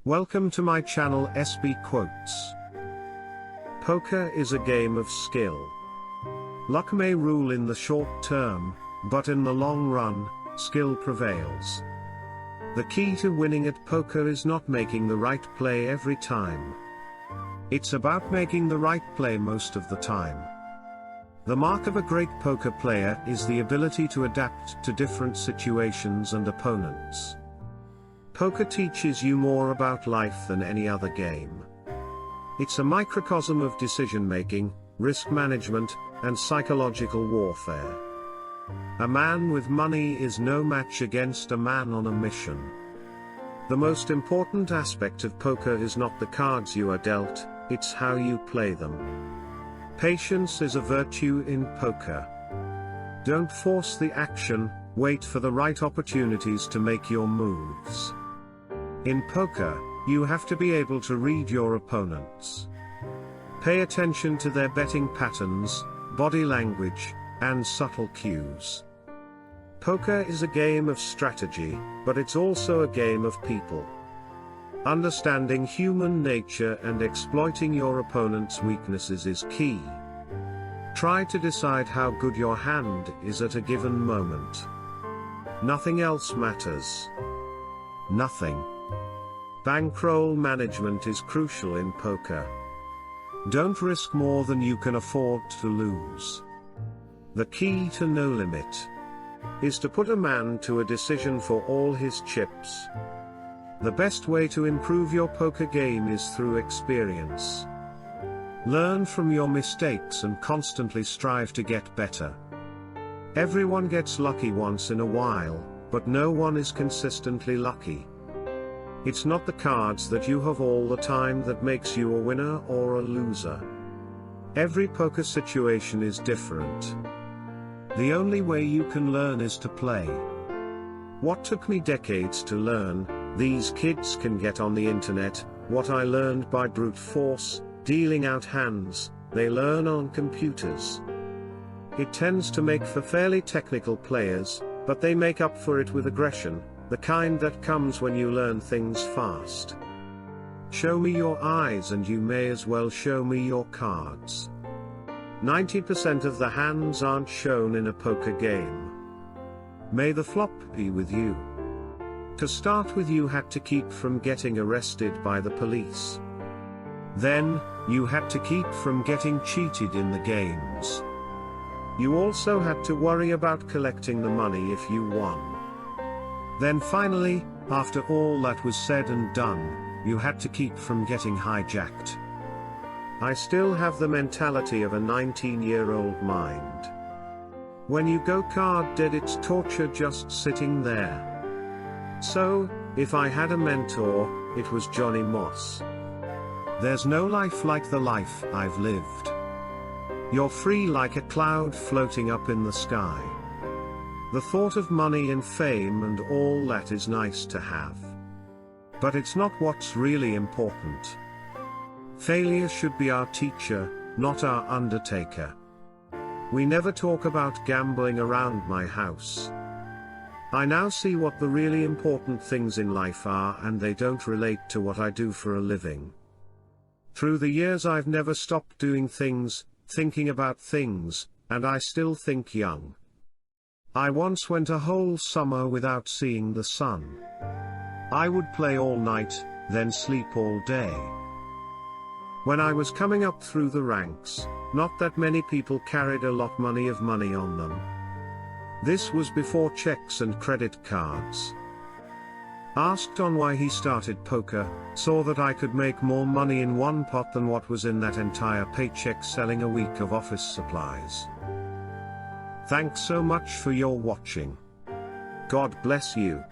Welcome to my channel SB Quotes. Poker is a game of skill. Luck may rule in the short term, but in the long run, skill prevails. The key to winning at poker is not making the right play every time. It's about making the right play most of the time. The mark of a great poker player is the ability to adapt to different situations and opponents. Poker teaches you more about life than any other game. It's a microcosm of decision-making, risk management, and psychological warfare. A man with money is no match against a man on a mission. The most important aspect of poker is not the cards you are dealt, it's how you play them. Patience is a virtue in poker. Don't force the action, wait for the right opportunities to make your moves. In poker, you have to be able to read your opponents. Pay attention to their betting patterns, body language, and subtle cues. Poker is a game of strategy, but it's also a game of people. Understanding human nature and exploiting your opponent's weaknesses is key. Try to decide how good your hand is at a given moment. Nothing else matters. Nothing. Bankroll management is crucial in poker. Don't risk more than you can afford to lose. The key to no limit is to put a man to a decision for all his chips. The best way to improve your poker game is through experience. Learn from your mistakes and constantly strive to get better. Everyone gets lucky once in a while, but no one is consistently lucky. It's not the cards that you have all the time that makes you a winner or a loser. Every poker situation is different. The only way you can learn is to play. What took me decades to learn, these kids can get on the internet. What I learned by brute force, dealing out hands, they learn on computers. It tends to make for fairly technical players, but they make up for it with aggression, the kind that comes when you learn things fast. Show me your eyes and you may as well show me your cards. 90% of the hands aren't shown in a poker game. May the flop be with you. To start with, you had to keep from getting arrested by the police. Then, you had to keep from getting cheated in the games. You also had to worry about collecting the money if you won. Then finally, after all that was said and done, you had to keep from getting hijacked. I still have the mentality of a 19-year-old mind. When you go card dead, it's torture just sitting there. So, if I had a mentor, it was Johnny Moss. There's no life like the life I've lived. You're free like a cloud floating up in the sky. The thought of money and fame and all that is nice to have. But it's not what's really important. Failure should be our teacher, not our undertaker. We never talk about gambling around my house. I now see what the really important things in life are, and they don't relate to what I do for a living. Through the years I've never stopped doing things, thinking about things, and I still think young. I once went a whole summer without seeing the sun. I would play all night, then sleep all day. When I was coming up through the ranks, not that many people carried a lot of money on them. This was before checks and credit cards. Asked on why he started poker, saw that I could make more money in one pot than what was in that entire paycheck selling a week of office supplies. Thanks so much for your watching. God bless you.